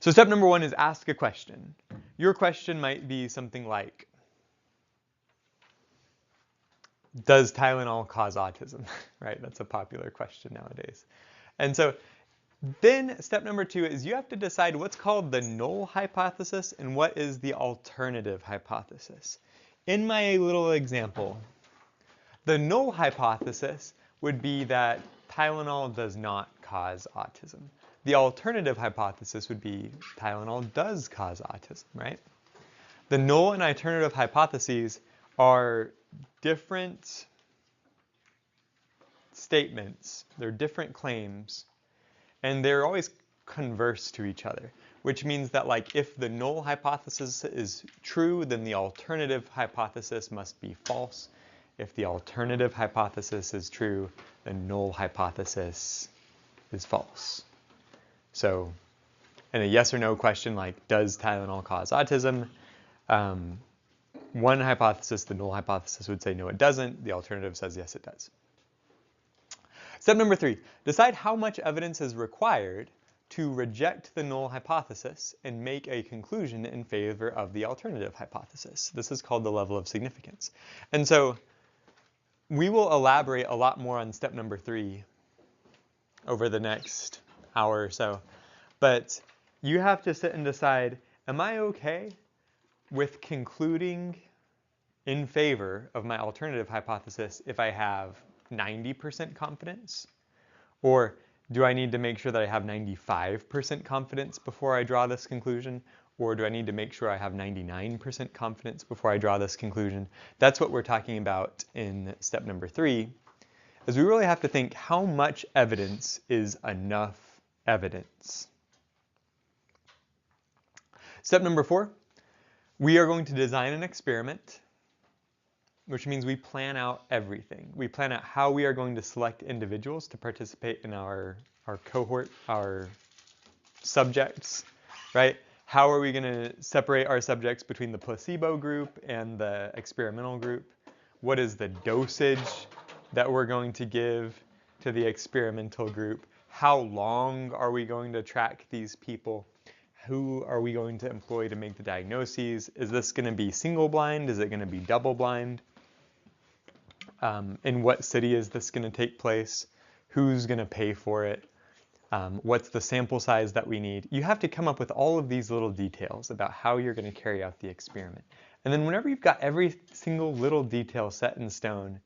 So step number 1 is ask a question. Your question might be something like, does Tylenol cause autism? Right? That's a popular question nowadays. And so then step number 2 is you have to decide what's called the null hypothesis and what is the alternative hypothesis. In my little example, the null hypothesis would be that Tylenol does not cause autism. The alternative hypothesis would be Tylenol does cause autism, right? The null and alternative hypotheses are different statements. They're different claims, and they're always converse to each other, which means that like if the null hypothesis is true, then the alternative hypothesis must be false. If the alternative hypothesis is true, the null hypothesis is false. So in a yes or no question like, does Tylenol cause autism? One hypothesis, the null hypothesis, would say no, it doesn't. The alternative says yes, it does. Step number 3, decide how much evidence is required to reject the null hypothesis and make a conclusion in favor of the alternative hypothesis. This is called the level of significance. And so we will elaborate a lot more on step number 3 over the next hour or so. But you have to sit and decide, am I okay with concluding in favor of my alternative hypothesis if I have 90% confidence? Or do I need to make sure that I have 95% confidence before I draw this conclusion? Or do I need to make sure I have 99% confidence before I draw this conclusion? That's what we're talking about in step number 3, is we really have to think how much evidence is enough evidence. Step number 4, we are going to design an experiment, which means we plan out everything. We plan out how we are going to select individuals to participate in our cohort, our subjects, right? How are we going to separate our subjects between the placebo group and the experimental group? What is the dosage that we're going to give to the experimental group? How long are we going to track these people? Who are we going to employ to make the diagnoses? Is this going to be single blind? Is it going to be double blind? In what city is this going to take place? Who's going to pay for it? What's the sample size that we need? You have to come up with all of these little details about how you're going to carry out the experiment. And then whenever you've got every single little detail set in stone,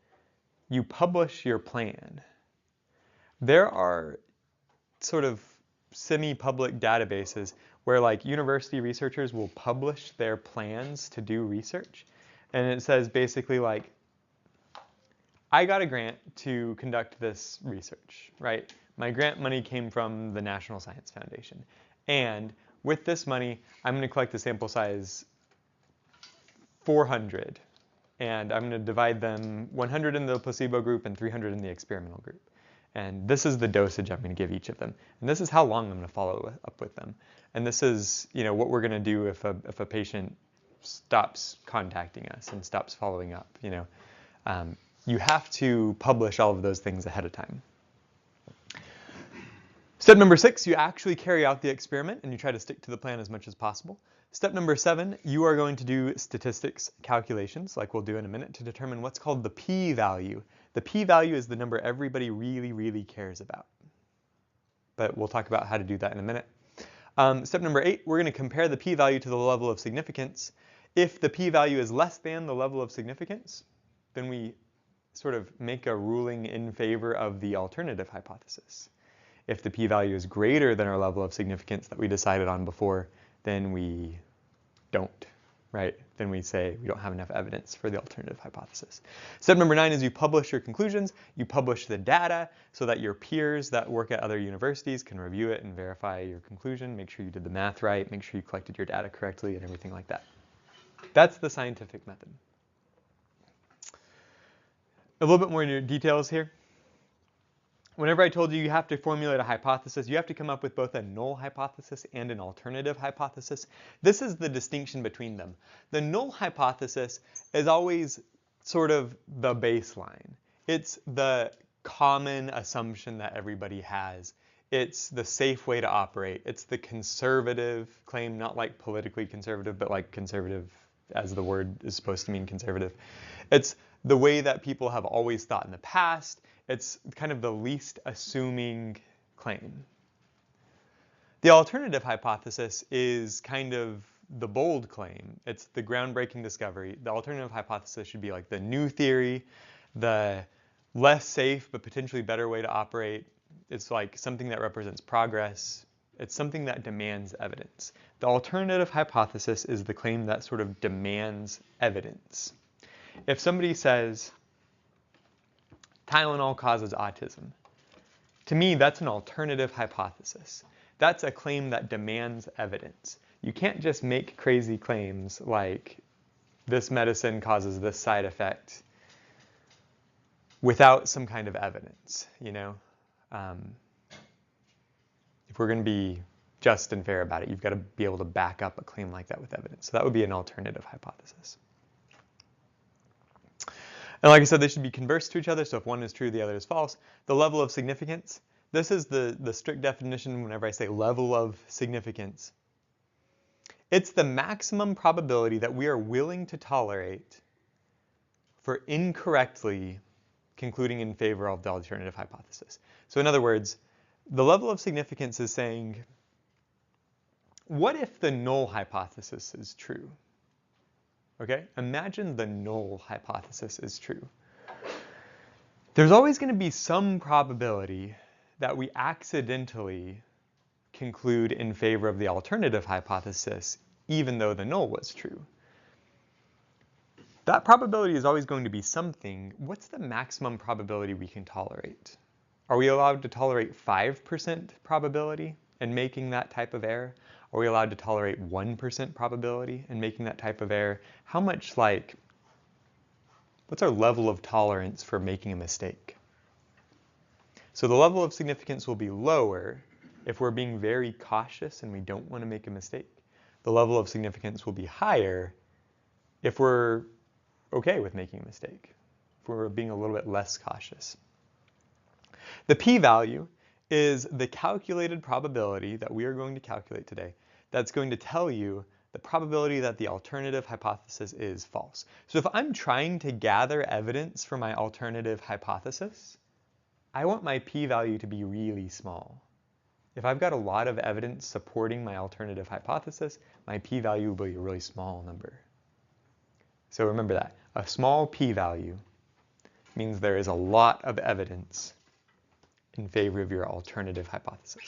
you publish your plan. There are sort of semi-public databases where like university researchers will publish their plans to do research. And it says basically like, I got a grant to conduct this research, right? My grant money came from the National Science Foundation. And with this money, I'm going to collect the sample size 400. And I'm going to divide them 100 in the placebo group and 300 in the experimental group. And this is the dosage I'm going to give each of them. And this is how long I'm going to follow up with them. And this is, you know, what we're going to do if a patient stops contacting us and stops following up. You know, you have to publish all of those things ahead of time. Step number 6, you actually carry out the experiment and you try to stick to the plan as much as possible. Step number 7, you are going to do statistics calculations, like we'll do in a minute, to determine what's called the p-value. The p-value is the number everybody really, really cares about. But we'll talk about how to do that in a minute. Step number 8, we're going to compare the p-value to the level of significance. If the p-value is less than the level of significance, then we sort of make a ruling in favor of the alternative hypothesis. If the p-value is greater than our level of significance that we decided on before, then we don't, right? Then we say we don't have enough evidence for the alternative hypothesis. Step number 9 is you publish your conclusions. You publish the data so that your peers that work at other universities can review it and verify your conclusion, make sure you did the math right, make sure you collected your data correctly and everything like that. That's the scientific method. A little bit more details here. Whenever I told you you have to formulate a hypothesis, you have to come up with both a null hypothesis and an alternative hypothesis. This is the distinction between them. The null hypothesis is always sort of the baseline. It's the common assumption that everybody has. It's the safe way to operate. It's the conservative claim, not like politically conservative, but like conservative as the word is supposed to mean conservative. It's the way that people have always thought in the past. It's kind of the least assuming claim. The alternative hypothesis is kind of the bold claim. It's the groundbreaking discovery. The alternative hypothesis should be like the new theory, the less safe but potentially better way to operate. It's like something that represents progress. It's something that demands evidence. The alternative hypothesis is the claim that sort of demands evidence. If somebody says Tylenol causes autism, to me that's an alternative hypothesis. That's a claim that demands evidence. You can't just make crazy claims like this medicine causes this side effect without some kind of evidence, you know? If we're going to be just and fair about it, you've got to be able to back up a claim like that with evidence. So that would be an alternative hypothesis. And like I said, they should be converse to each other. So if one is true, the other is false. The level of significance. This is the strict definition whenever I say level of significance. It's the maximum probability that we are willing to tolerate for incorrectly concluding in favor of the alternative hypothesis. So in other words, the level of significance is saying, what if the null hypothesis is true? Okay, imagine the null hypothesis is true. There's always going to be some probability that we accidentally conclude in favor of the alternative hypothesis, even though the null was true. That probability is always going to be something. What's the maximum probability we can tolerate? Are we allowed to tolerate 5% probability in making that type of error? Are we allowed to tolerate 1% probability in making that type of error? How much, like, what's our level of tolerance for making a mistake? So the level of significance will be lower if we're being very cautious and we don't want to make a mistake. The level of significance will be higher if we're okay with making a mistake, if we're being a little bit less cautious. The p-value is the calculated probability that we are going to calculate today that's going to tell you the probability that the alternative hypothesis is false. So if I'm trying to gather evidence for my alternative hypothesis, I want my p-value to be really small. If I've got a lot of evidence supporting my alternative hypothesis, my p-value will be a really small number. So remember that. A small p-value means there is a lot of evidence in favor of your alternative hypothesis.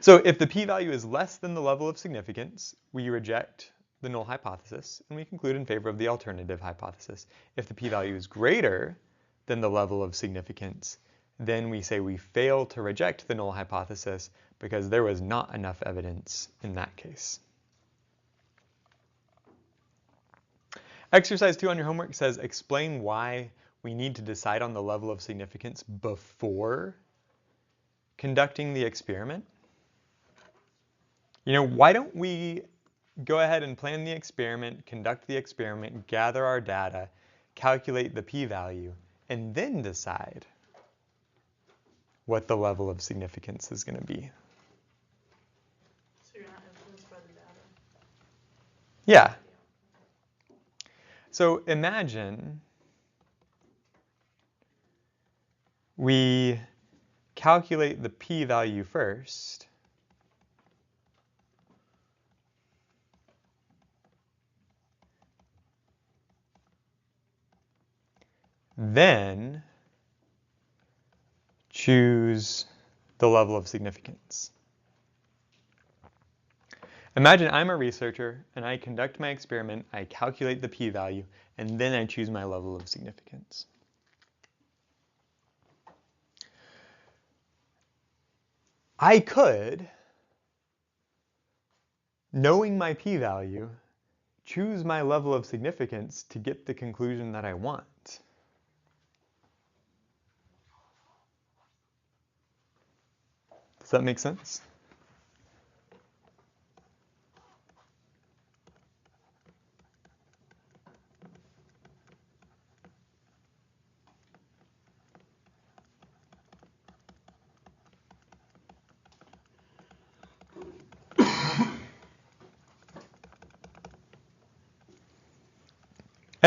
So if the p-value is less than the level of significance, we reject the null hypothesis and we conclude in favor of the alternative hypothesis. If the p-value is greater than the level of significance, then we say we fail to reject the null hypothesis because there was not enough evidence in that case. Exercise 2 on your homework says explain why we need to decide on the level of significance before conducting the experiment. You know, why don't we go ahead and plan the experiment, conduct the experiment, gather our data, calculate the p-value, and then decide what the level of significance is going to be. So you're not influenced by the data? Yeah. So imagine we calculate the p-value first, then choose the level of significance. Imagine I'm a researcher and I conduct my experiment, I calculate the p-value, and then I choose my level of significance. I could, knowing my p-value, choose my level of significance to get the conclusion that I want. Does that make sense?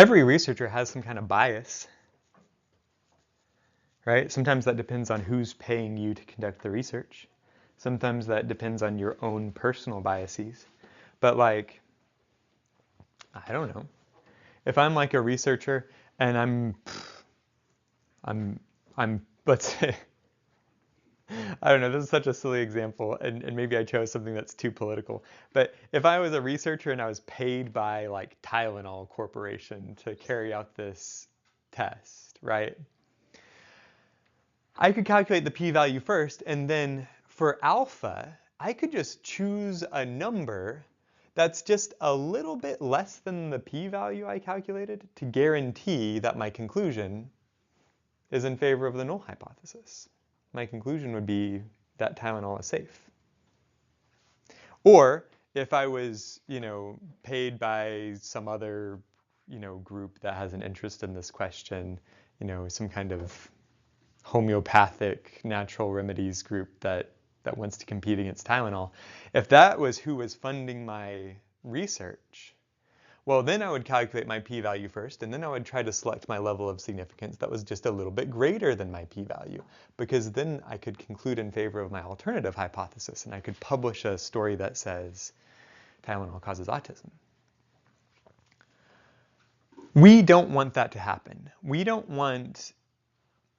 every researcher has some kind of bias, right? Sometimes that depends on who's paying you to conduct the research. Sometimes that depends on your own personal biases. But like, I don't know. If I'm like a researcher and let's say, I don't know, this is such a silly example, and maybe I chose something that's too political. But if I was a researcher and I was paid by like Tylenol Corporation to carry out this test, right? I could calculate the p-value first, and then for alpha, I could just choose a number that's just a little bit less than the p-value I calculated to guarantee that my conclusion is in favor of the null hypothesis. My conclusion would be that Tylenol is safe. Or if I was, paid by some other, group that has an interest in this question, some kind of homeopathic natural remedies group that wants to compete against Tylenol, if that was who was funding my research, well, then I would calculate my p-value first, and then I would try to select my level of significance that was just a little bit greater than my p-value, because then I could conclude in favor of my alternative hypothesis, and I could publish a story that says Tylenol causes autism. We don't want that to happen. We don't want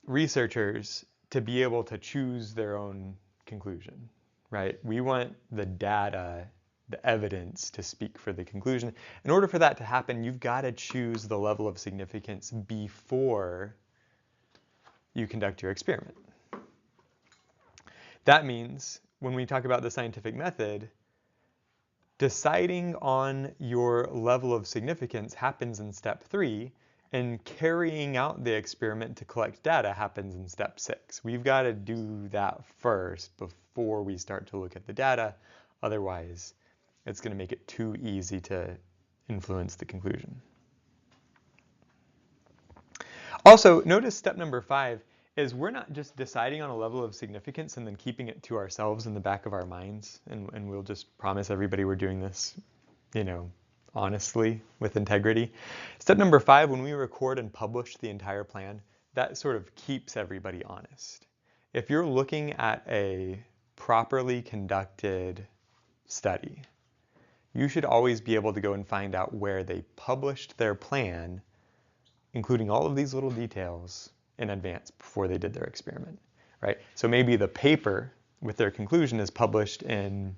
researchers to be able to choose their own conclusion, right? We want the data, the evidence to speak for the conclusion. In order for that to happen, you've got to choose the level of significance before you conduct your experiment. That means when we talk about the scientific method, deciding on your level of significance happens in step 3, and carrying out the experiment to collect data happens in step 6. We've got to do that first before we start to look at the data. Otherwise, it's going to make it too easy to influence the conclusion. Also, notice step number 5 is we're not just deciding on a level of significance and then keeping it to ourselves in the back of our minds, and we'll just promise everybody we're doing this, honestly, with integrity. Step number 5, when we record and publish the entire plan, that sort of keeps everybody honest. If you're looking at a properly conducted study, you should always be able to go and find out where they published their plan, including all of these little details, in advance before they did their experiment, right? So maybe the paper with their conclusion is published in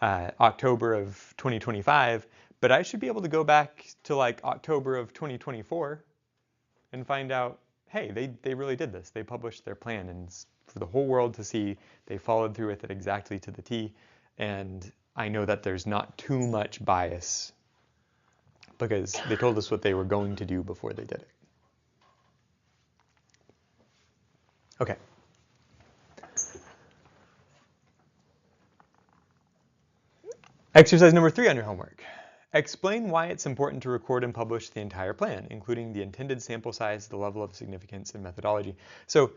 October of 2025, but I should be able to go back to like October of 2024 and find out, hey, they really did this. They published their plan, and for the whole world to see, they followed through with it exactly to the T, and I know that there's not too much bias because they told us what they were going to do before they did it. Okay. Exercise number 3 on your homework. Explain why it's important to record and publish the entire plan, including the intended sample size, the level of significance, and methodology. So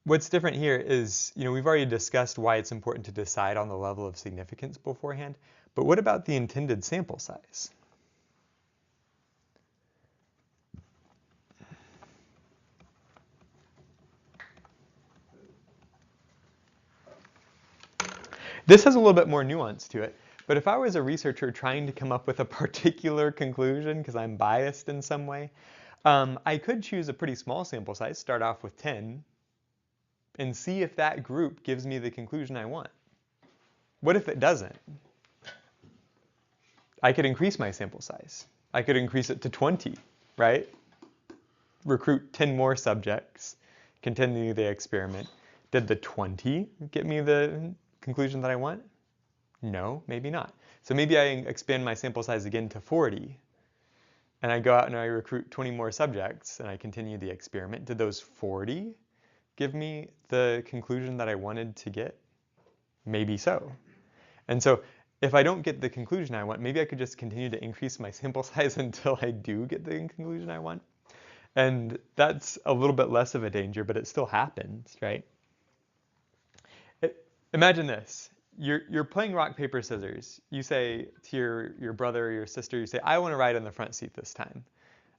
what's different here is, we've already discussed why it's important to decide on the level of significance beforehand, but what about the intended sample size? This has a little bit more nuance to it, but if I was a researcher trying to come up with a particular conclusion because I'm biased in some way, I could choose a pretty small sample size, start off with 10, and see if that group gives me the conclusion I want. What if it doesn't? I could increase my sample size. I could increase it to 20, right? Recruit 10 more subjects, continue the experiment. Did the 20 get me the conclusion that I want? No, maybe not. So maybe I expand my sample size again to 40, and I go out and I recruit 20 more subjects, and I continue the experiment. Did those 40 give me the conclusion that I wanted to get? Maybe so. And so if I don't get the conclusion I want, maybe I could just continue to increase my sample size until I do get the conclusion I want. And that's a little bit less of a danger, but it still happens, right? Imagine this. you're playing rock, paper, scissors. You say to your brother or your sister, you say, I want to ride in the front seat this time.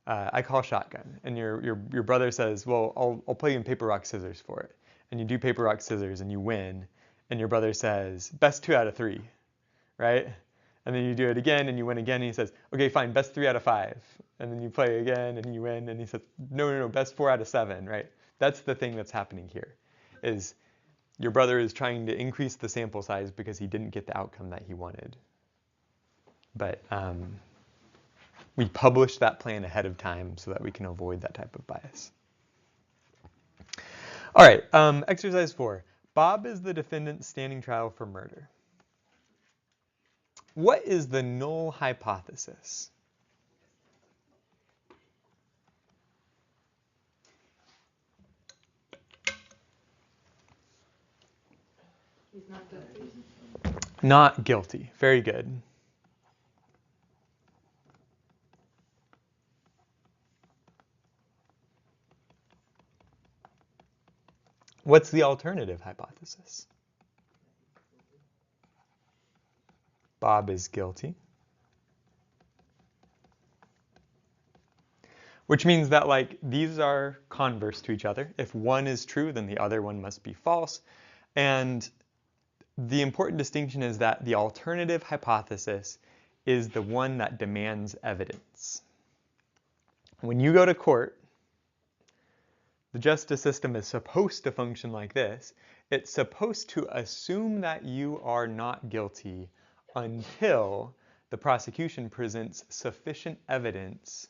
I call shotgun, and your brother says, well, I'll play you in paper, rock, scissors for it. And you do paper, rock, scissors, and you win. And your brother says, best 2 out of 3, right? And then you do it again, and you win again, and he says, okay, fine, best 3 out of 5. And then you play again, and you win, and he says, no, best 4 out of 7, right? That's the thing that's happening here, is your brother is trying to increase the sample size because he didn't get the outcome that he wanted. But we publish that plan ahead of time so that we can avoid that type of bias. All right, exercise 4. Bob is the defendant standing trial for murder. What is the null hypothesis? He's not guilty. Not guilty. Very good. What's the alternative hypothesis? Bob is guilty. Which means that like these are converse to each other. If one is true, then the other one must be false. And the important distinction is that the alternative hypothesis is the one that demands evidence. When you go to court, the justice system is supposed to function like this. It's supposed to assume that you are not guilty until the prosecution presents sufficient evidence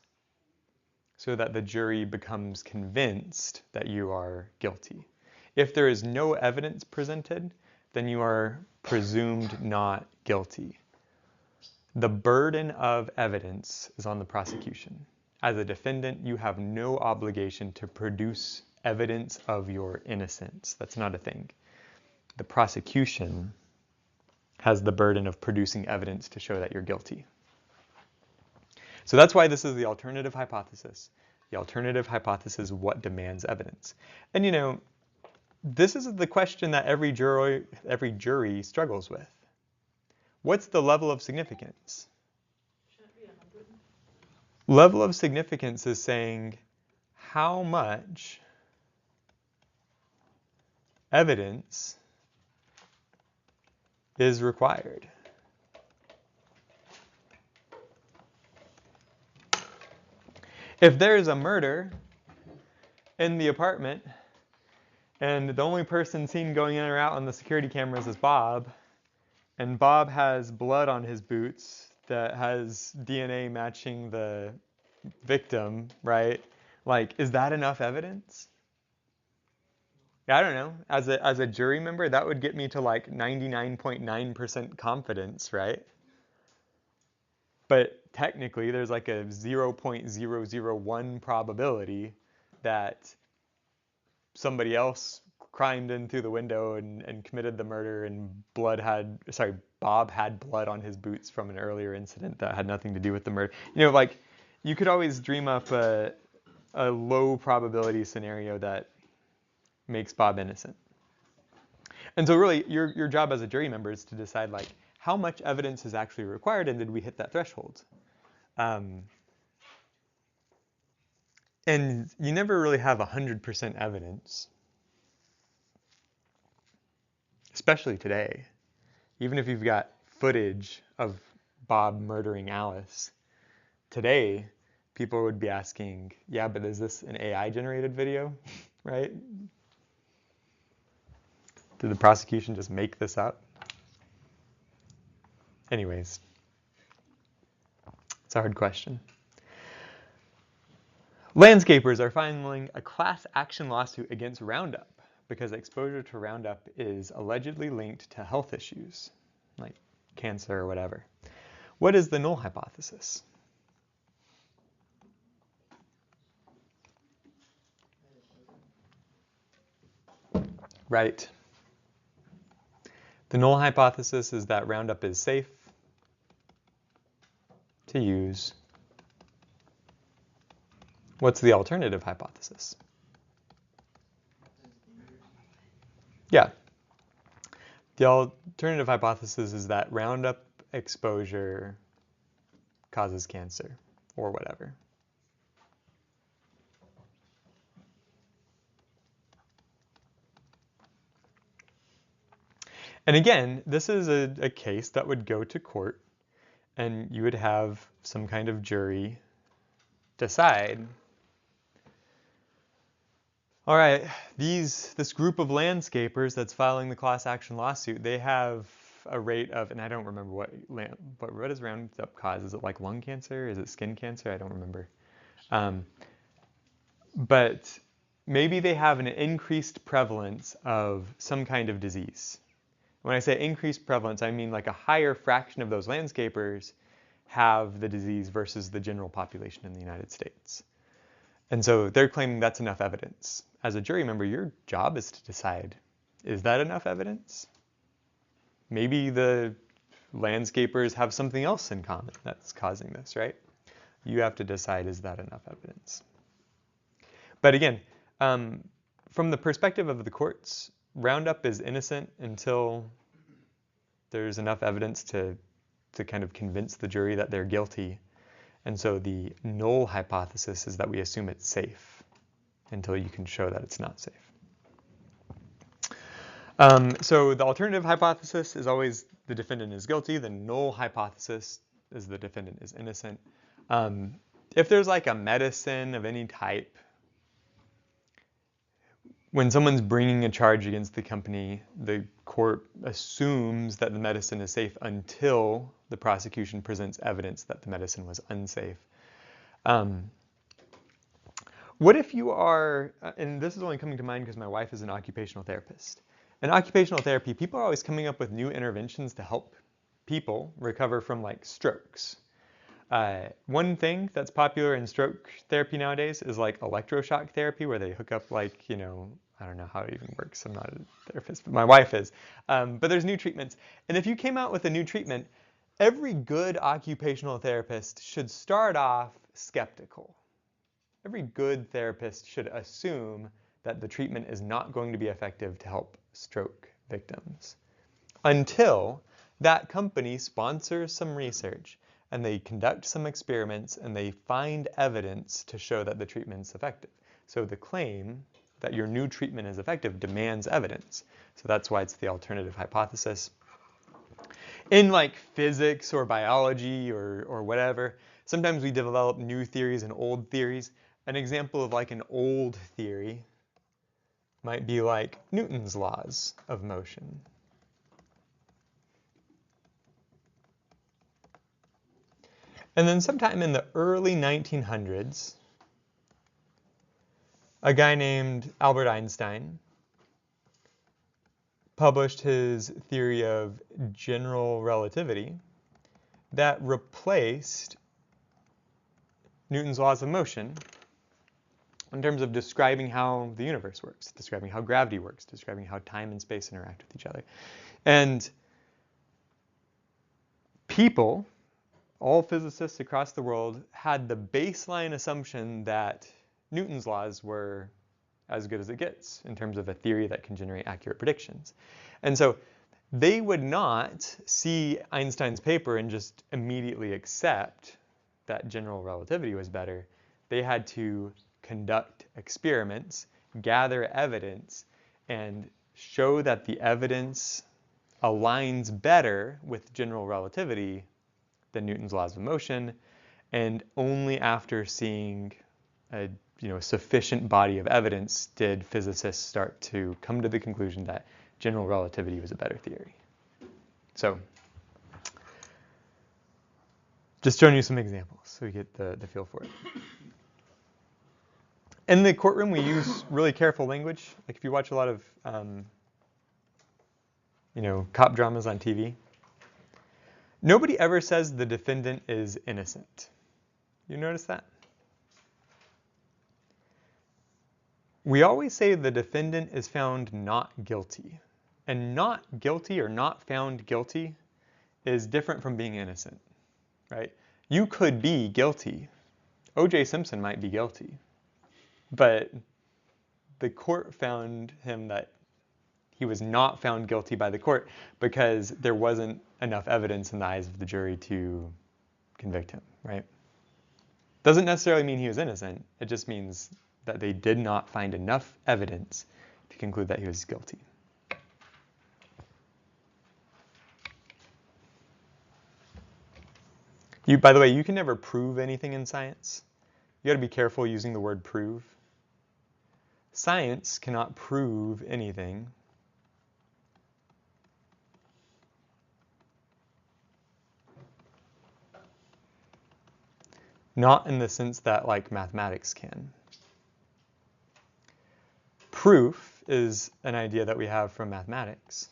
so that the jury becomes convinced that you are guilty. If there is no evidence presented, then you are presumed not guilty. The burden of evidence is on the prosecution. As a defendant, you have no obligation to produce evidence of your innocence. That's not a thing. The prosecution has the burden of producing evidence to show that you're guilty. So that's why this is the alternative hypothesis. The alternative hypothesis is what demands evidence. And you know, this is the question that every jury struggles with. What's the level of significance? Shouldn't it be 100? Level of significance is saying how much evidence is required. If there is a murder in the apartment and the only person seen going in or out on the security cameras is Bob, and Bob has blood on his boots that has DNA matching the victim, right? Like, is that enough evidence? I don't know. As a jury member, that would get me to like 99.9% confidence, right? But technically, there's like a 0.001 probability that somebody else climbed in through the window and committed the murder, and Bob had blood on his boots from an earlier incident that had nothing to do with the murder. You know, like, you could always dream up a low probability scenario that makes Bob innocent. And so really, your job as a jury member is to decide, like, how much evidence is actually required, and did we hit that threshold? And you never really have 100% evidence, especially today. Even if you've got footage of Bob murdering Alice, today people would be asking, yeah, but is this an AI-generated video, right? Did the prosecution just make this up? Anyways, it's a hard question. Landscapers are filing a class action lawsuit against Roundup because exposure to Roundup is allegedly linked to health issues, like cancer or whatever. What is the null hypothesis? Right. The null hypothesis is that Roundup is safe to use. What's the alternative hypothesis? Yeah. The alternative hypothesis is that Roundup exposure causes cancer or whatever. And again, this is a case that would go to court, and you would have some kind of jury decide, all right, this group of landscapers that's filing the class action lawsuit, they have a rate of, and I don't remember what does Roundup cause? Is it like lung cancer? Is it skin cancer? I don't remember. But maybe they have an increased prevalence of some kind of disease. When I say increased prevalence, I mean like a higher fraction of those landscapers have the disease versus the general population in the United States. And so they're claiming that's enough evidence. As a jury member, your job is to decide, is that enough evidence? Maybe the landscapers have something else in common that's causing this, right? You have to decide, is that enough evidence? But again, from the perspective of the courts, Roundup is innocent until there's enough evidence to kind of convince the jury that they're guilty. And so the null hypothesis is that we assume it's safe until you can show that it's not safe. So the alternative hypothesis is always the defendant is guilty. The null hypothesis is the defendant is innocent. If there's like a medicine of any type, when someone's bringing a charge against the company, the court assumes that the medicine is safe until the prosecution presents evidence that the medicine was unsafe. What if you are, and this is only coming to mind because my wife is an occupational therapist. In occupational therapy, people are always coming up with new interventions to help people recover from like strokes. One thing that's popular in stroke therapy nowadays is like electroshock therapy, where they hook up like, I don't know how it even works. I'm not a therapist, but my wife is. But there's new treatments. And if you came out with a new treatment, every good occupational therapist should start off skeptical. Every good therapist should assume that the treatment is not going to be effective to help stroke victims until that company sponsors some research and they conduct some experiments and they find evidence to show that the treatment's effective. So the claim that your new treatment is effective demands evidence. So that's why it's the alternative hypothesis. In like physics or biology or whatever, sometimes we develop new theories and old theories. An example of like an old theory might be like Newton's laws of motion. And then sometime in the early 1900s, a guy named Albert Einstein published his theory of general relativity that replaced Newton's laws of motion in terms of describing how the universe works, describing how gravity works, describing how time and space interact with each other. And people, all physicists across the world, had the baseline assumption that Newton's laws were as good as it gets in terms of a theory that can generate accurate predictions. And so they would not see Einstein's paper and just immediately accept that general relativity was better. They had to conduct experiments, gather evidence, and show that the evidence aligns better with general relativity than Newton's laws of motion. And only after seeing a sufficient body of evidence did physicists start to come to the conclusion that general relativity was a better theory. So just showing you some examples so you get the feel for it. In the courtroom, we use really careful language. Like if you watch a lot of cop dramas on TV, nobody ever says the defendant is innocent. You notice that? We always say the defendant is found not guilty. And not guilty or not found guilty is different from being innocent, right? You could be guilty. O.J. Simpson might be guilty. But the court found him that he was not found guilty by the court because there wasn't enough evidence in the eyes of the jury to convict him, right? Doesn't necessarily mean he was innocent. It just means that they did not find enough evidence to conclude that he was guilty. By the way, you can never prove anything in science. You got to be careful using the word prove. Science cannot prove anything. Not in the sense that like mathematics can. Proof is an idea that we have from mathematics,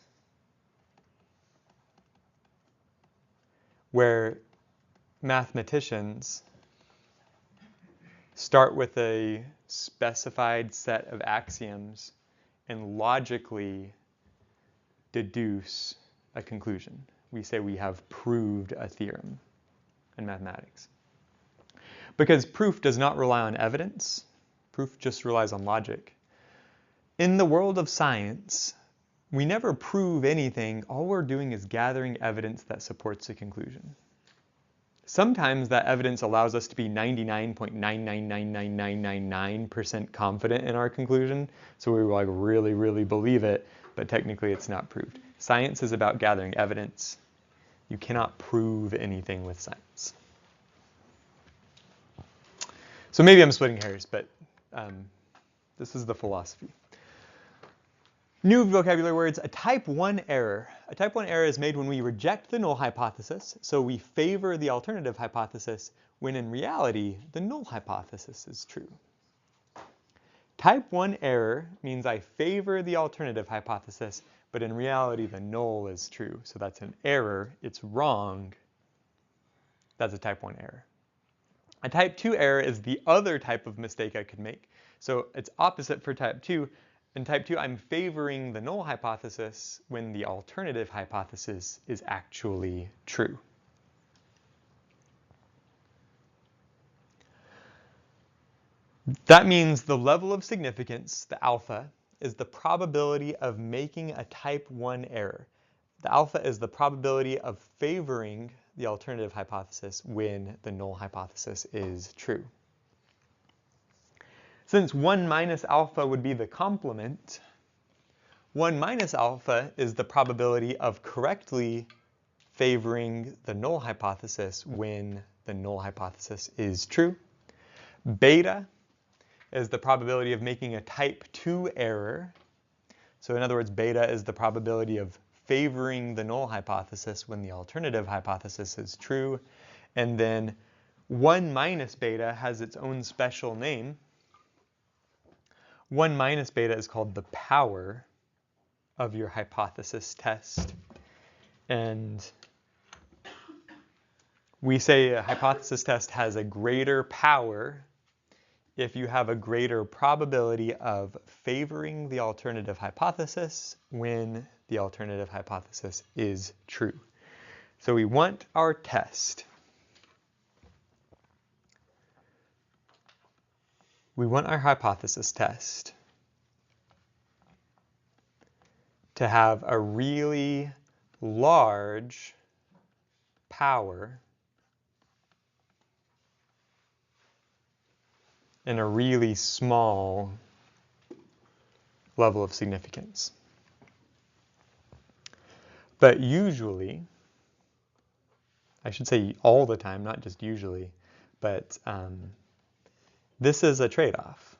where mathematicians start with a specified set of axioms and logically deduce a conclusion. We say we have proved a theorem in mathematics. Because proof does not rely on evidence, proof just relies on logic. In the world of science, we never prove anything. All we're doing is gathering evidence that supports a conclusion. Sometimes that evidence allows us to be 99.9999999% confident in our conclusion, so we like really, really believe it, but technically it's not proved. Science is about gathering evidence. You cannot prove anything with science. So maybe I'm splitting hairs, but this is the philosophy. New vocabulary words, a type 1 error. A type 1 error is made when we reject the null hypothesis, so we favor the alternative hypothesis, when in reality, the null hypothesis is true. Type 1 error means I favor the alternative hypothesis, but in reality, the null is true. So that's an error. It's wrong. That's a type 1 error. A type 2 error is the other type of mistake I could make. So it's opposite for type 2. In type 2, I'm favoring the null hypothesis when the alternative hypothesis is actually true. That means the level of significance, the alpha, is the probability of making a type 1 error. The alpha is the probability of favoring the alternative hypothesis when the null hypothesis is true. Since 1 minus alpha would be the complement, 1 minus alpha is the probability of correctly favoring the null hypothesis when the null hypothesis is true. Beta is the probability of making a type 2 error. So in other words, beta is the probability of favoring the null hypothesis when the alternative hypothesis is true. And then 1 minus beta has its own special name. 1 minus beta is called the power of your hypothesis test. And we say a hypothesis test has a greater power if you have a greater probability of favoring the alternative hypothesis when the alternative hypothesis is true. So we want our test. We want our hypothesis test to have a really large power and a really small level of significance. But usually, I should say all the time, not just usually, but this is a trade-off.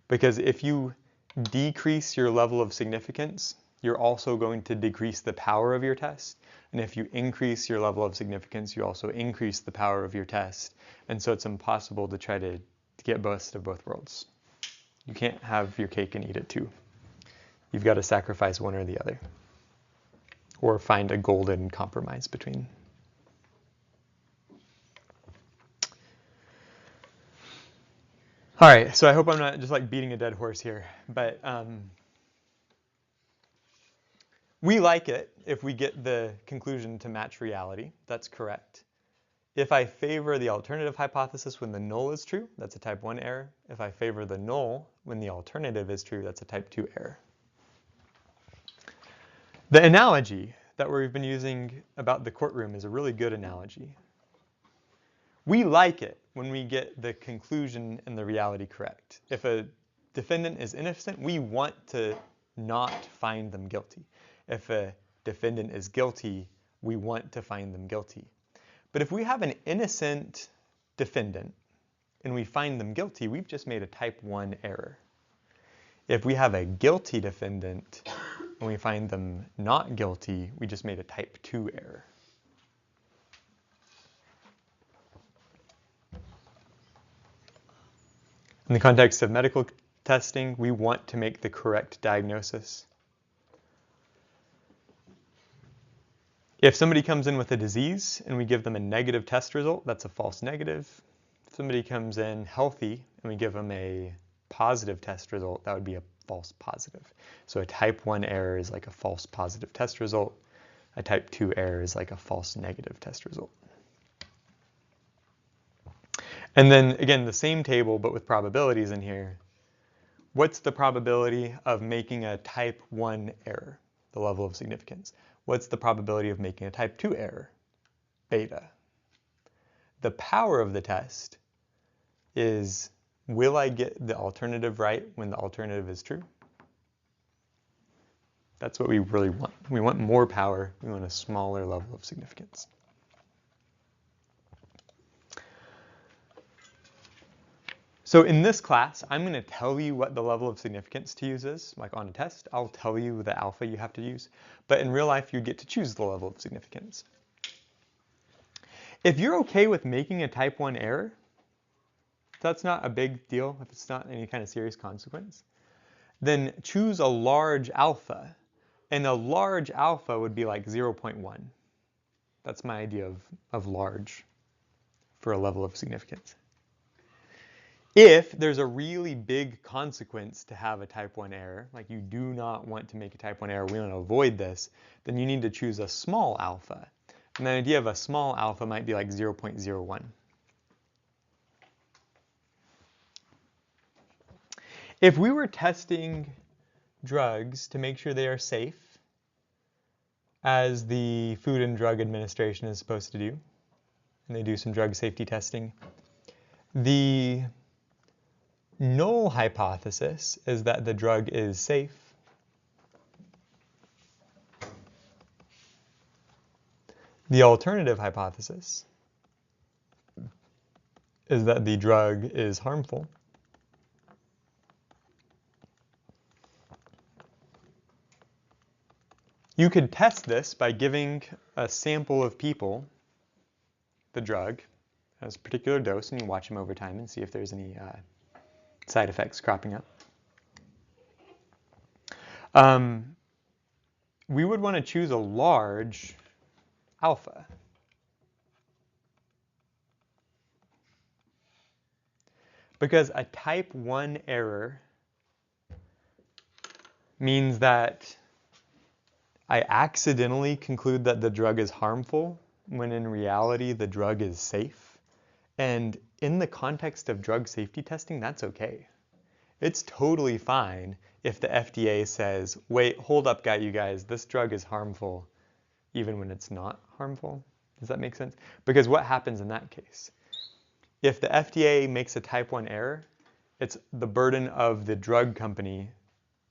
Because if you decrease your level of significance, you're also going to decrease the power of your test. And if you increase your level of significance, you also increase the power of your test. And so it's impossible to try to get best of both worlds. You can't have your cake and eat it too. You've got to sacrifice one or the other, or find a golden compromise between. All right, so I hope I'm not just like beating a dead horse here, but We like it if we get the conclusion to match reality. That's correct. If I favor the alternative hypothesis when the null is true, that's a type 1 error. If I favor the null when the alternative is true, that's a type 2 error. The analogy that we've been using about the courtroom is a really good analogy. We like it when we get the conclusion and the reality correct. If a defendant is innocent, we want to not find them guilty. If a defendant is guilty, we want to find them guilty. But if we have an innocent defendant and we find them guilty, we've just made a type 1 error. If we have a guilty defendant and we find them not guilty, we just made a type 2 error. In the context of medical testing, we want to make the correct diagnosis. If somebody comes in with a disease and we give them a negative test result, that's a false negative. If somebody comes in healthy and we give them a positive test result, that would be a false positive. So a type 1 error is like a false positive test result. A type 2 error is like a false negative test result. And then again, the same table, but with probabilities in here. What's the probability of making a type 1 error? The level of significance. What's the probability of making a type 2 error? Beta. The power of the test is, will I get the alternative right when the alternative is true? That's what we really want. We want more power. We want a smaller level of significance. So in this class, I'm going to tell you what the level of significance to use is, like on a test. I'll tell you the alpha you have to use. But in real life, you get to choose the level of significance. If you're okay with making a type 1 error, that's not a big deal, if it's not any kind of serious consequence, then choose a large alpha. And a large alpha would be like 0.1. That's my idea of large for a level of significance. If there's a really big consequence to have a type 1 error, like you do not want to make a type 1 error, we want to avoid this, then you need to choose a small alpha. And the idea of a small alpha might be like 0.01. If we were testing drugs to make sure they are safe, as the Food and Drug Administration is supposed to do, and they do some drug safety testing, the null hypothesis is that the drug is safe. The alternative hypothesis is that the drug is harmful. You could test this by giving a sample of people the drug as a particular dose, and you watch them over time and see if there's any side effects cropping up. We would want to choose a large alpha. Because a type 1 error means that I accidentally conclude that the drug is harmful when in reality the drug is safe. And in the context of drug safety testing, that's okay. It's totally fine if the FDA says, wait, hold up, you guys, this drug is harmful even when it's not harmful. Does that make sense? Because what happens in that case? If the FDA makes a type 1 error, it's the burden of the drug company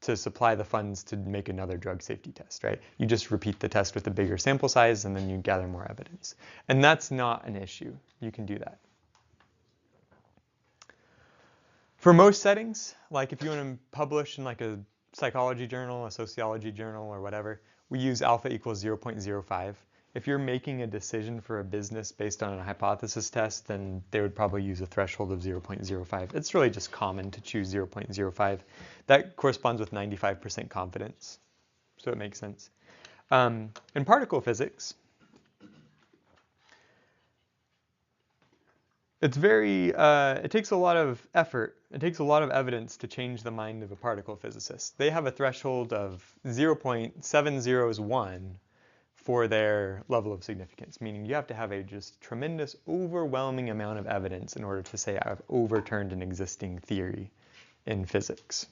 to supply the funds to make another drug safety test, right? You just repeat the test with a bigger sample size and then you gather more evidence. And that's not an issue. You can do that. For most settings, like if you want to publish in like a psychology journal, a sociology journal, or whatever, we use alpha equals 0.05. If you're making a decision for a business based on a hypothesis test, then they would probably use a threshold of 0.05. It's really just common to choose 0.05. That corresponds with 95% confidence, so it makes sense. In particle physics, It's very, it takes a lot of effort. It takes a lot of evidence to change the mind of a particle physicist. They have a threshold of 0.701 for their level of significance, meaning you have to have a just tremendous, overwhelming amount of evidence in order to say I've overturned an existing theory in physics.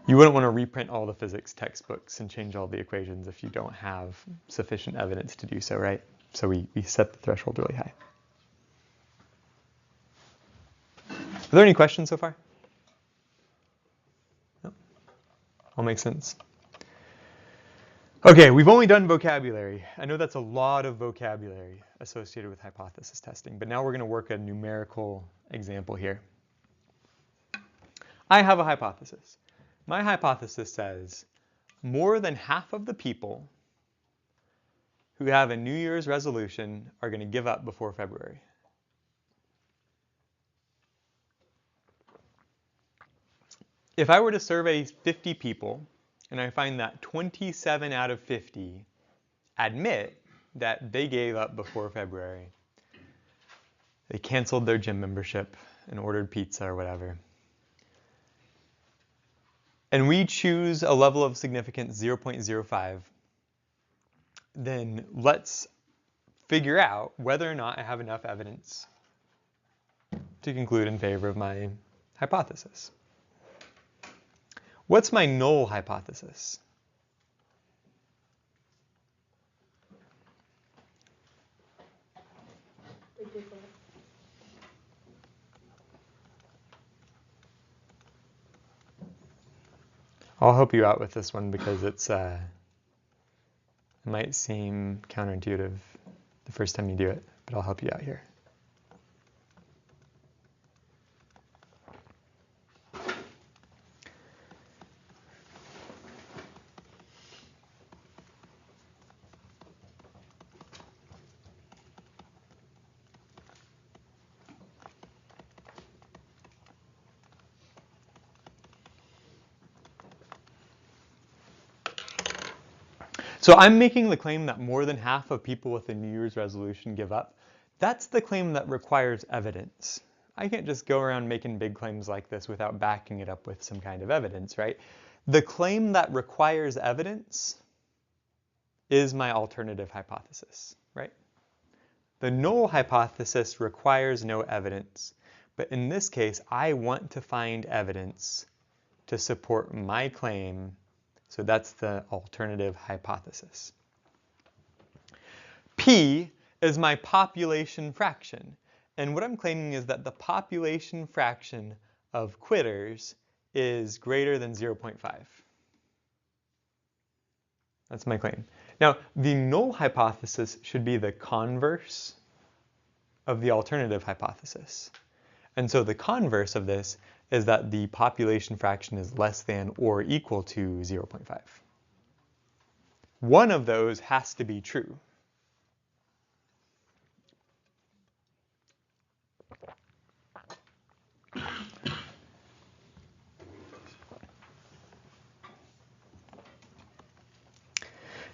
You wouldn't want to reprint all the physics textbooks and change all the equations if you don't have sufficient evidence to do so, right? So we set the threshold really high. Are there any questions so far? No? All makes sense. Okay, we've only done vocabulary. I know that's a lot of vocabulary associated with hypothesis testing, but now we're going to work a numerical example here. I have a hypothesis. My hypothesis says more than half of the people who have a New Year's resolution are going to give up before February. If I were to survey 50 people and I find that 27 out of 50 admit that they gave up before February, they canceled their gym membership and ordered pizza or whatever, and we choose a level of significance 0.05, then let's figure out whether or not I have enough evidence to conclude in favor of my hypothesis. What's my null hypothesis? I'll help you out with this one because it might seem counterintuitive the first time you do it, but I'll help you out here. So I'm making the claim that more than half of people with a New Year's resolution give up. That's the claim that requires evidence. I can't just go around making big claims like this without backing it up with some kind of evidence, right? The claim that requires evidence is my alternative hypothesis, right? The null hypothesis requires no evidence, but in this case, I want to find evidence to support my claim. So that's the alternative hypothesis. P is my population fraction. And what I'm claiming is that the population fraction of quitters is greater than 0.5. That's my claim. Now, the null hypothesis should be the converse of the alternative hypothesis. And so the converse of this is that the population fraction is less than or equal to 0.5. One of those has to be true.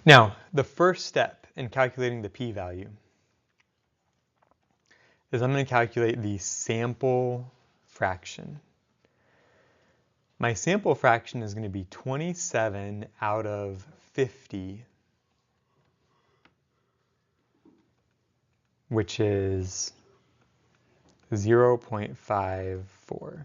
Now, the first step in calculating the p-value is I'm going to calculate the sample fraction. My sample fraction is going to be 27 out of 50, which is 0.54.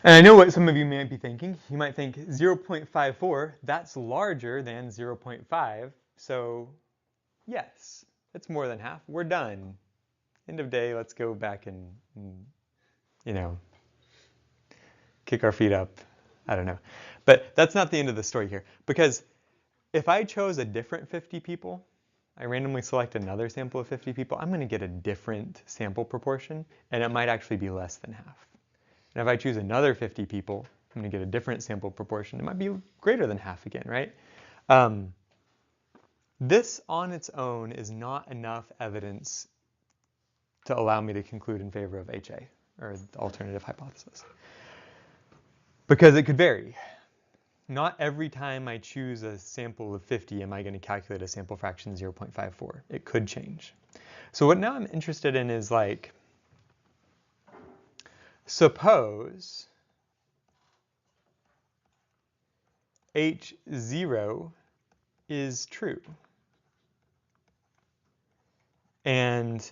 And I know what some of you might be thinking. You might think 0.54, that's larger than 0.5, so yes, it's more than half. We're done. End of day, let's go back and kick our feet up. I don't know. But that's not the end of the story here. Because if I chose a different 50 people, I randomly select another sample of 50 people, I'm going to get a different sample proportion, and it might actually be less than half. And if I choose another 50 people, I'm going to get a different sample proportion. It might be greater than half again, right? This on its own is not enough evidence to allow me to conclude in favor of HA, or the alternative hypothesis. Because it could vary. not every time I choose a sample of 50 am I going to calculate a sample fraction 0.54. It could change. So what now I'm interested in is like, suppose H0 is true. And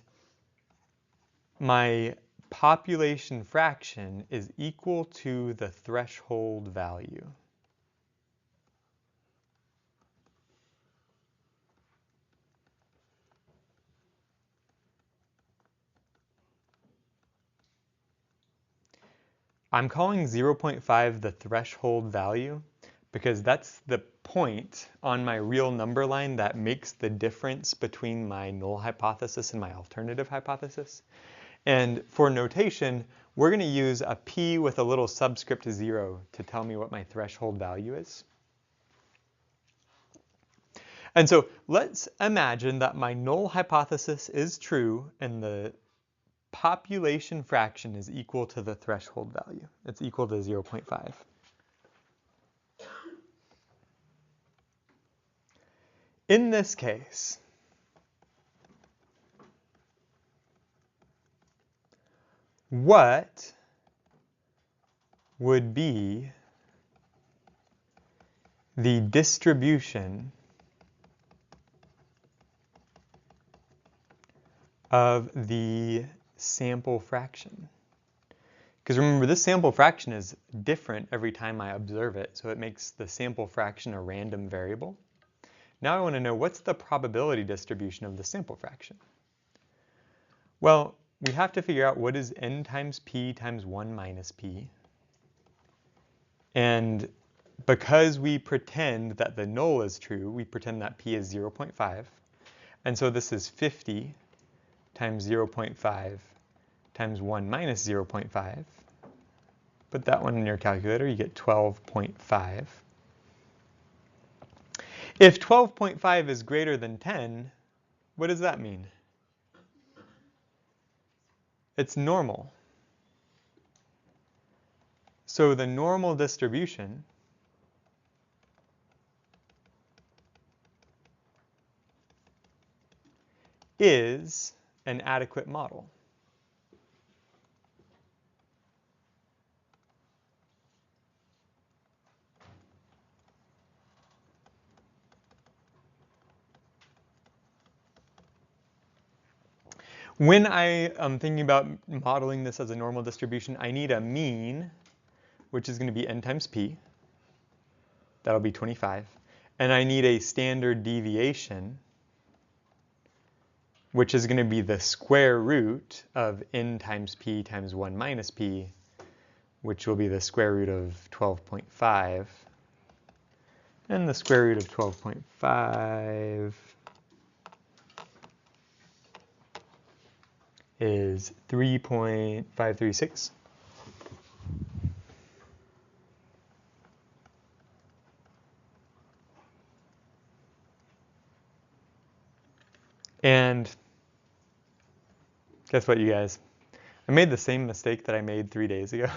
my population fraction is equal to the threshold value. I'm calling 0.5 the threshold value because that's the point on my real number line that makes the difference between my null hypothesis and my alternative hypothesis. And for notation, we're going to use a p with a little subscript 0 to tell me what my threshold value is. And so let's imagine that my null hypothesis is true and the population fraction is equal to the threshold value. It's equal to 0.5. In this case, what would be the distribution of the sample fraction? Because remember, this sample fraction is different every time I observe it, so it makes the sample fraction a random variable. Now I want to know, what's the probability distribution of the sample fraction? Well, we have to figure out what is n times p times 1 minus p. And because we pretend that the null is true, we pretend that p is 0.5. And so this is 50 times 0.5 times 1 minus 0.5. Put that one in your calculator, you get 12.5. If 12.5 is greater than 10, what does that mean? It's normal. So the normal distribution is an adequate model. When I am thinking about modeling this as a normal distribution, I need a mean, which is going to be n times p. That'll be 25. And I need a standard deviation, which is going to be the square root of n times p times 1 minus p, which will be the square root of 12.5. And the square root of 12.5 is 3.536. And guess what, you guys? I made the same mistake that I made 3 days ago.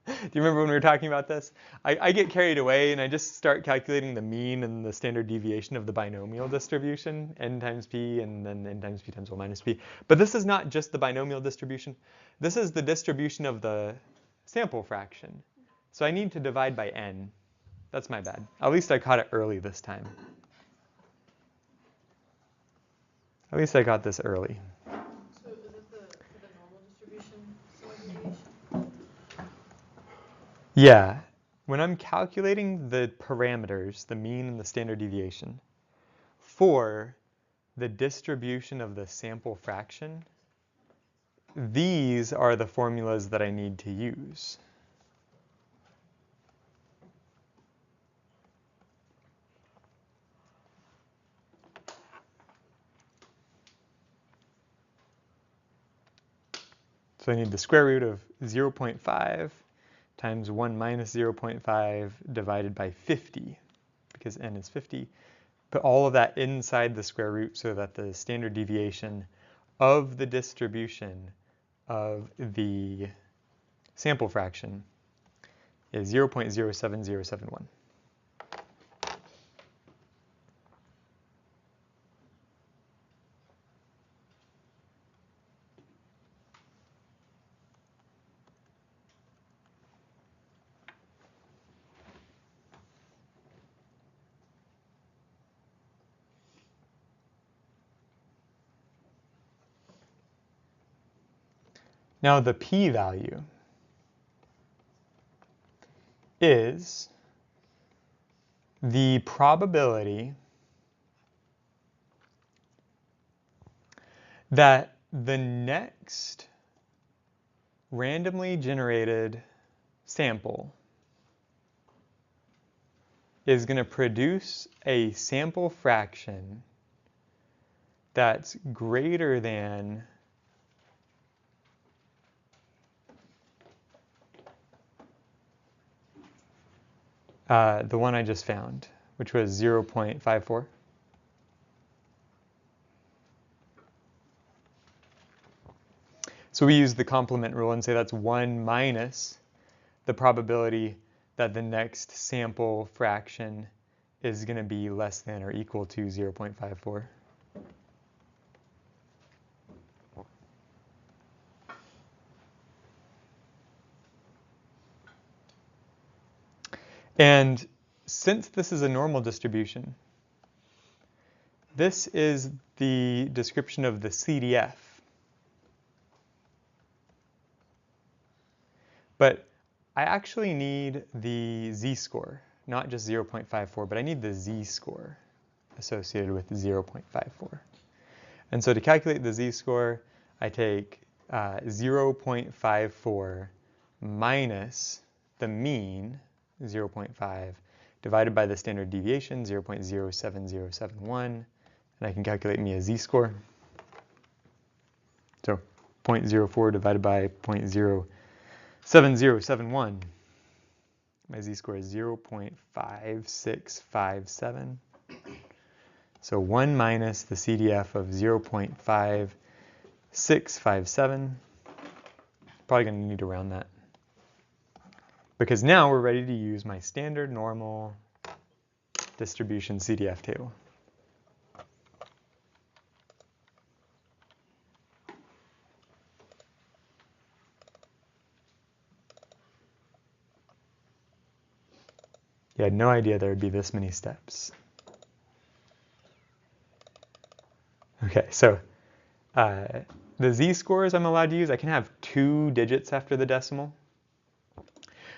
Do you remember when we were talking about this? I get carried away and I just start calculating the mean and the standard deviation of the binomial distribution, n times p and then n times p times 1 minus p. But this is not just the binomial distribution. This is the distribution of the sample fraction. So I need to divide by n. That's my bad. At least I caught it early this time. At least I got this early. So is it for the normal distribution standard deviation? Yeah. When I'm calculating the parameters, the mean and the standard deviation, for the distribution of the sample fraction, these are the formulas that I need to use. So I need the square root of 0.5 times 1 minus 0.5 divided by 50, because n is 50. Put all of that inside the square root so that the standard deviation of the distribution of the sample fraction is 0.07071. Now the p-value is the probability that the next randomly generated sample is going to produce a sample fraction that's greater than the one I just found, which was 0.54. So we use the complement rule and say that's 1 minus the probability that the next sample fraction is going to be less than or equal to 0.54. And since this is a normal distribution, this is the description of the CDF. But I actually need the z-score, not just 0.54, but I need the z-score associated with 0.54. And so to calculate the z-score, I take 0.54 minus the mean, 0.5, divided by the standard deviation, 0.07071, and I can calculate me a z-score. So 0.04 divided by 0.07071. My z-score is 0.5657. So 1 minus the CDF of 0.5657. Probably going to need to round that. Because now we're ready to use my standard normal distribution CDF table. You had no idea there would be this many steps. Okay, so the z-scores I'm allowed to use, I can have 2 digits after the decimal.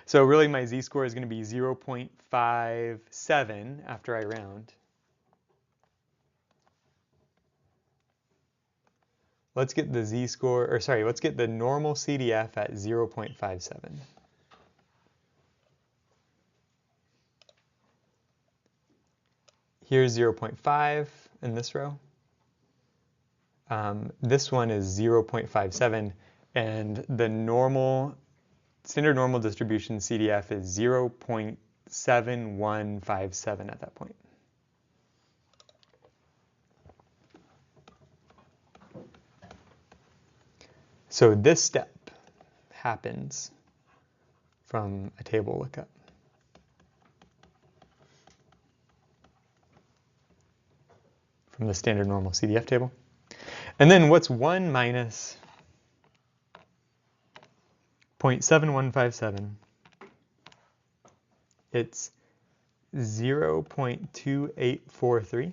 So really my z-score is going to be 0.57 after I round. Let's get the z-score, or sorry, let's get the normal CDF at 0.57. Here's 0.5 in this row. This one is 0.57, and the standard normal distribution CDF is 0.7157 at that point. So this step happens from a table lookup. From the standard normal CDF table. And then what's 1 minus 0.7157? It's 0.2843.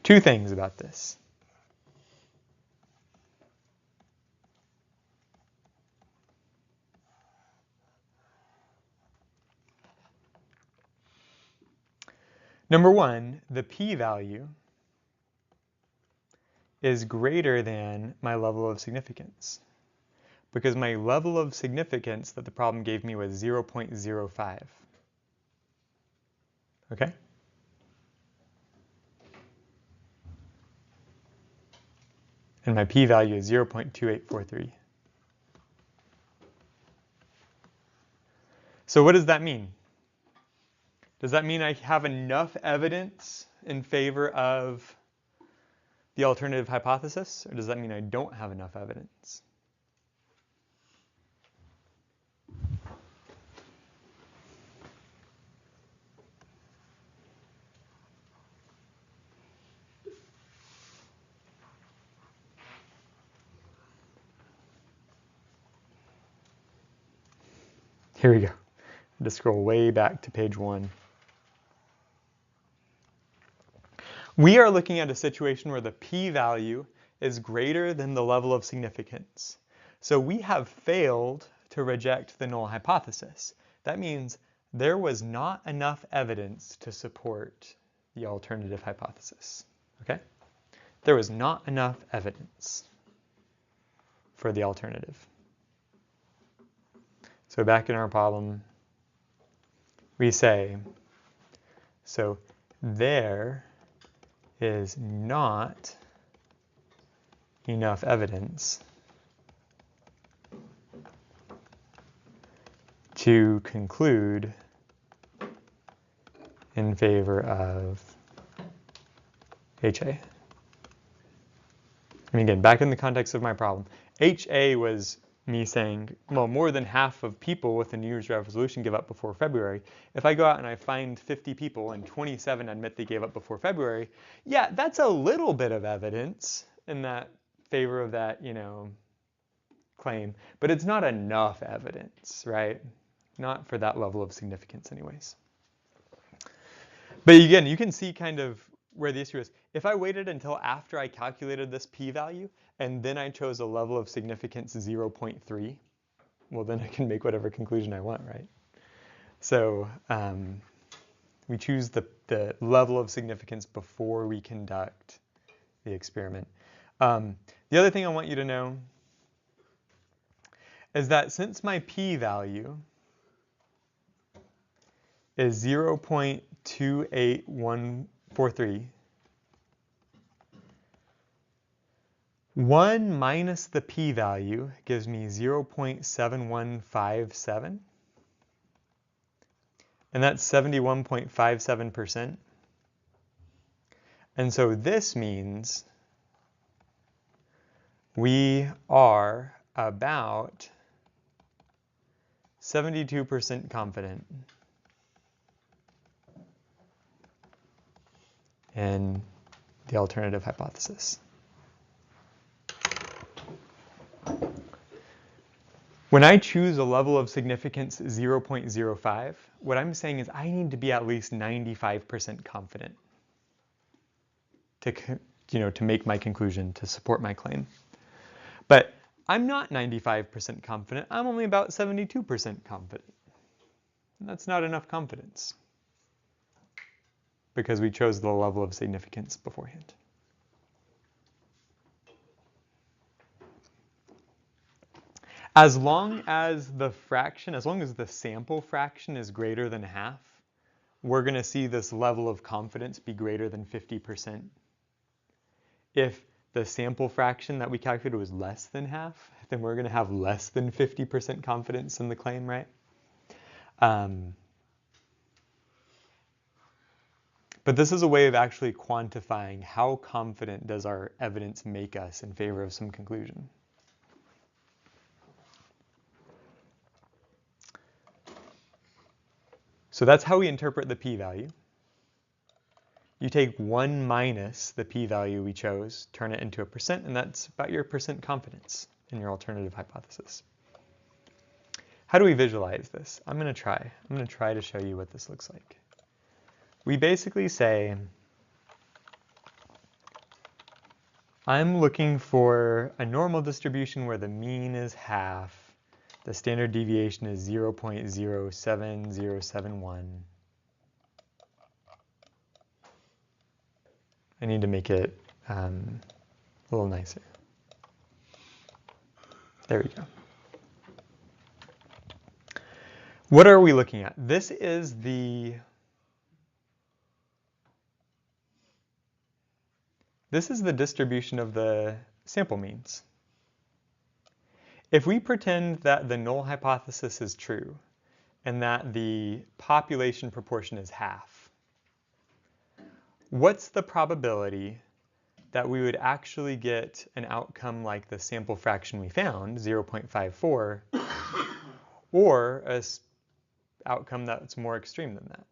Two things about this. Number one, the p-value is greater than my level of significance, because my level of significance that the problem gave me was 0.05. Okay? And my p-value is 0.2843. So what does that mean? Does that mean I have enough evidence in favor of the alternative hypothesis, or does that mean I don't have enough evidence? Here we go. Just scroll way back to page 1. We are looking at a situation where the p-value is greater than the level of significance. So we have failed to reject the null hypothesis. That means there was not enough evidence to support the alternative hypothesis. Okay? There was not enough evidence for the alternative. So back in our problem, we say, so there is not enough evidence to conclude in favor of HA. And again, back in the context of my problem, HA was me saying, well, more than half of people with a New Year's resolution give up before February. If I go out and I find 50 people and 27 admit they gave up before February, yeah, that's a little bit of evidence in that favor of that, claim, but it's not enough evidence, right? Not for that level of significance anyways. But again, you can see kind of where the issue is. If I waited until after I calculated this p-value and then I chose a level of significance 0.3, well, then I can make whatever conclusion I want, right? So we choose the level of significance before we conduct the experiment. The other thing I want you to know is that since my p-value is 0.28143, 1 minus the p-value gives me 0.7157, and that's 71.57%. And so this means we are about 72% confident in the alternative hypothesis. When I choose a level of significance 0.05, what I'm saying is I need to be at least 95% confident to make my conclusion, to support my claim. But I'm not 95% confident. I'm only about 72% confident. And that's not enough confidence because we chose the level of significance beforehand. As long as the sample fraction is greater than half, we're going to see this level of confidence be greater than 50%. If the sample fraction that we calculated was less than half, then we're going to have less than 50% confidence in the claim, right? But this is a way of actually quantifying how confident does our evidence make us in favor of some conclusion. So that's how we interpret the p-value. You take 1 minus the p-value we chose, turn it into a percent, and that's about your percent confidence in your alternative hypothesis. How do we visualize this? I'm going to try to show you what this looks like. We basically say, I'm looking for a normal distribution where the mean is half, the standard deviation is 0.07071. I need to make it a little nicer. There we go. What are we looking at? This is the distribution of the sample means. If we pretend that the null hypothesis is true, and that the population proportion is half. What's the probability that we would actually get an outcome like the sample fraction we found, 0.54, or an outcome that's more extreme than that?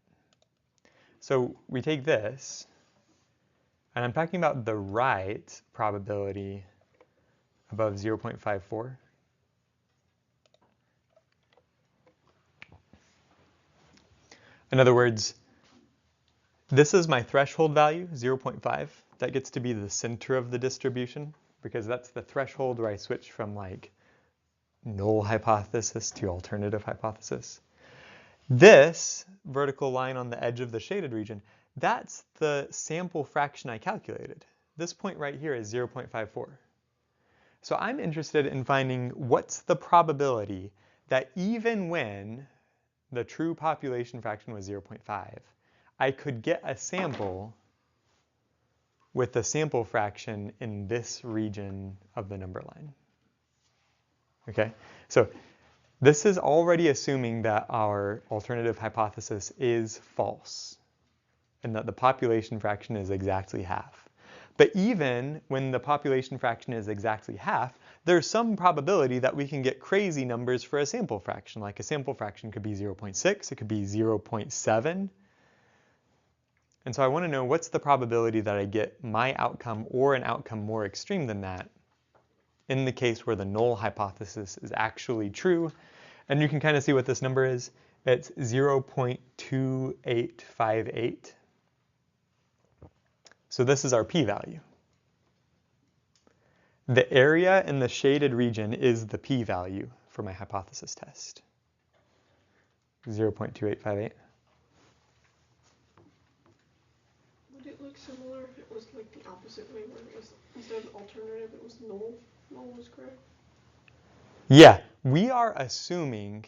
So we take this, and I'm talking about the right probability above 0.54. In other words, this is my threshold value, 0.5. That gets to be the center of the distribution, because that's the threshold where I switch from like null hypothesis to alternative hypothesis. This vertical line on the edge of the shaded region, that's the sample fraction I calculated. This point right here is 0.54. So I'm interested in finding what's the probability that even when the true population fraction was 0.5, I could get a sample with the sample fraction in this region of the number line. Okay, so this is already assuming that our alternative hypothesis is false and that the population fraction is exactly half. But even when the population fraction is exactly half, there's some probability that we can get crazy numbers for a sample fraction. Like a sample fraction could be 0.6, it could be 0.7. And so I want to know what's the probability that I get my outcome or an outcome more extreme than that in the case where the null hypothesis is actually true. And you can kind of see what this number is. It's 0.2858. So this is our p-value. The area in the shaded region is the p-value for my hypothesis test. 0.2858. Would it look similar if it was like the opposite way, where it was, instead of alternative, it was null? Null was correct? Yeah, we are assuming,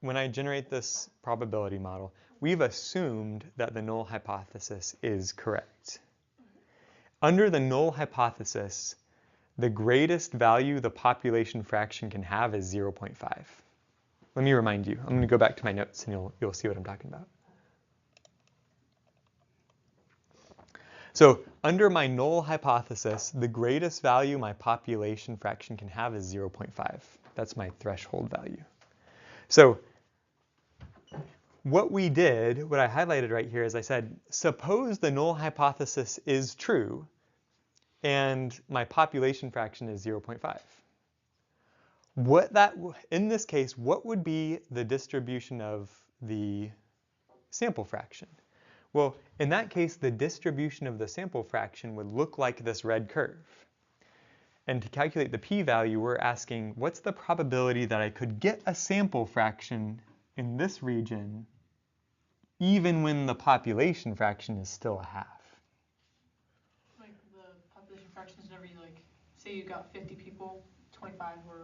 when I generate this probability model, we've assumed that the null hypothesis is correct. Under the null hypothesis, the greatest value the population fraction can have is 0.5. Let me remind you. I'm going to go back to my notes and you'll see what I'm talking about. So under my null hypothesis, the greatest value my population fraction can have is 0.5. That's my threshold value. So what we did, what I highlighted right here is I said, suppose the null hypothesis is true and my population fraction is 0.5. In this case, what would be the distribution of the sample fraction? Well, in that case, the distribution of the sample fraction would look like this red curve. And to calculate the p-value, we're asking, what's the probability that I could get a sample fraction in this region even when the population fraction is still a half? Like the population fraction is never, like, say you got 50 people, 25 were,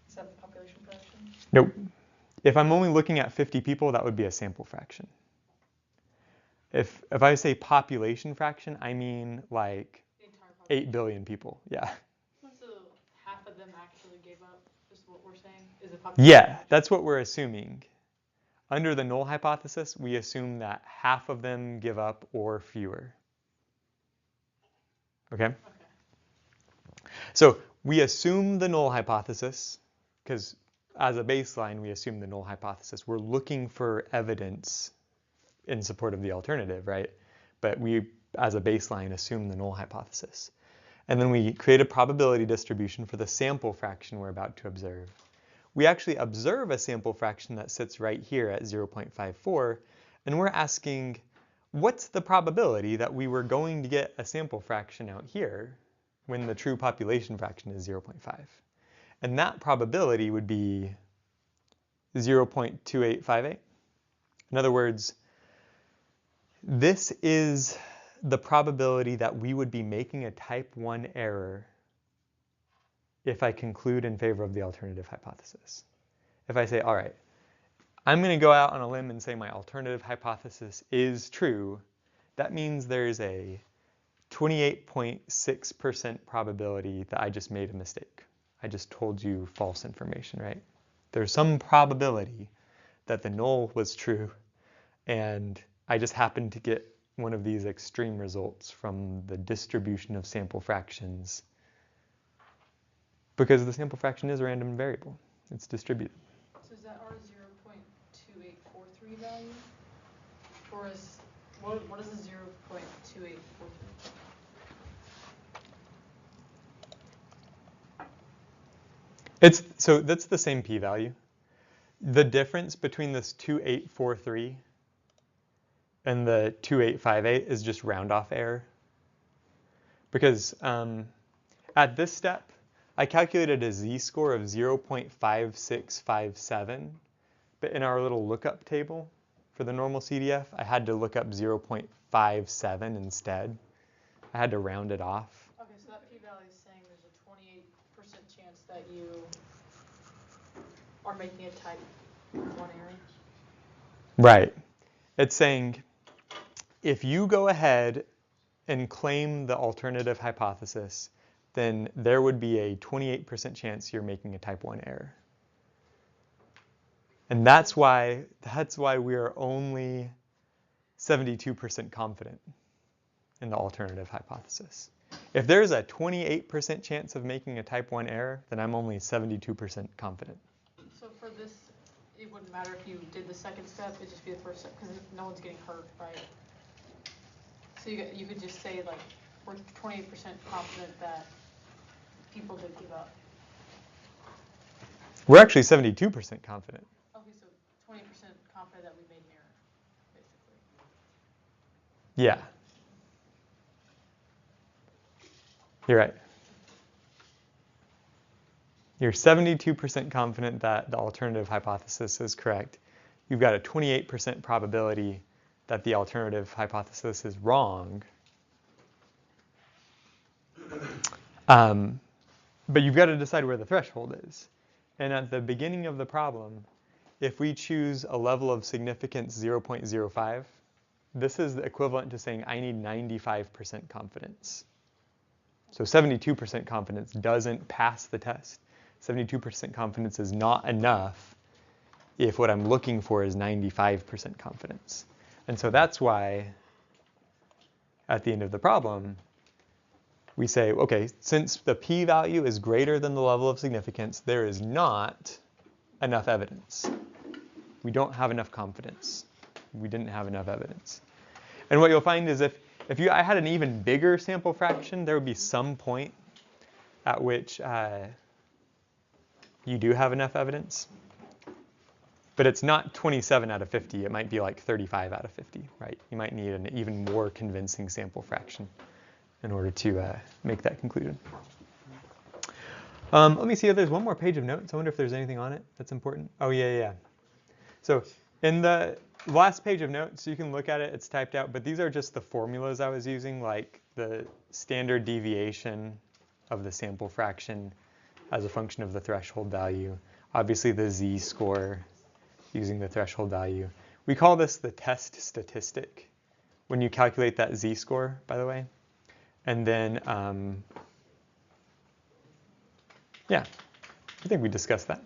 is that the population fraction? Nope. If I'm only looking at 50 people, that would be a sample fraction. If I say population fraction, I mean like 8 billion people. Yeah. So half of them actually gave up, is what we're saying? Is the population Yeah, fraction? that's what we're assuming. Under the null hypothesis, we assume that half of them give up or fewer. Okay? Okay. So we assume the null hypothesis, because as a baseline, we assume the null hypothesis. We're looking for evidence in support of the alternative, right? But we, as a baseline, assume the null hypothesis. And then we create a probability distribution for the sample fraction we're about to observe. We actually observe a sample fraction that sits right here at 0.54, and we're asking, what's the probability that we were going to get a sample fraction out here when the true population fraction is 0.5? And that probability would be 0.2858. In other words, this is the probability that we would be making a type 1 error if I conclude in favor of the alternative hypothesis. If I say, all right, I'm going to go out on a limb and say my alternative hypothesis is true, that means there's a 28.6% probability that I just made a mistake. I just told you false information, right? There's some probability that the null was true, and I just happened to get one of these extreme results from the distribution of sample fractions, because the sample fraction is a random variable. It's distributed. So is that our 0.2843 value? Or is, what is the 0.2843? So that's the same p-value. The difference between this 2843 and the 2858 is just round off error. Because at this step, I calculated a z-score of 0.5657, but in our little lookup table for the normal CDF, I had to look up 0.57 instead. I had to round it off. Okay, so that p-value is saying there's a 28% chance that you are making a type 1 error. Right. It's saying if you go ahead and claim the alternative hypothesis, then there would be a 28% chance you're making a type 1 error. And that's why we are only 72% confident in the alternative hypothesis. If there's a 28% chance of making a type 1 error, then I'm only 72% confident. So for this, it wouldn't matter if you did the second step, it'd just be the first step, because no one's getting hurt, right? So you could just say, like, we're 28% confident that people did give up. We're actually 72% confident. Okay, so 20% confident that we made an error, basically. Yeah. You're right. You're 72% confident that the alternative hypothesis is correct. You've got a 28% probability that the alternative hypothesis is wrong. But you've got to decide where the threshold is. And at the beginning of the problem, if we choose a level of significance 0.05, this is the equivalent to saying I need 95% confidence. So 72% confidence doesn't pass the test. 72% confidence is not enough if what I'm looking for is 95% confidence. And so that's why at the end of the problem, we say, okay, since the p-value is greater than the level of significance, there is not enough evidence. We don't have enough confidence. We didn't have enough evidence. And what you'll find is if I had an even bigger sample fraction, there would be some point at which you do have enough evidence. But it's not 27 out of 50. It might be like 35 out of 50, right? You might need an even more convincing sample fraction in order to make that conclusion. Let me see if there's one more page of notes. I wonder if there's anything on it that's important. Oh, yeah. So in the last page of notes, you can look at it. It's typed out. But these are just the formulas I was using, like the standard deviation of the sample fraction as a function of the threshold value. Obviously, the z-score using the threshold value. We call this the test statistic when you calculate that z-score, by the way. And then, yeah, I think we discussed that.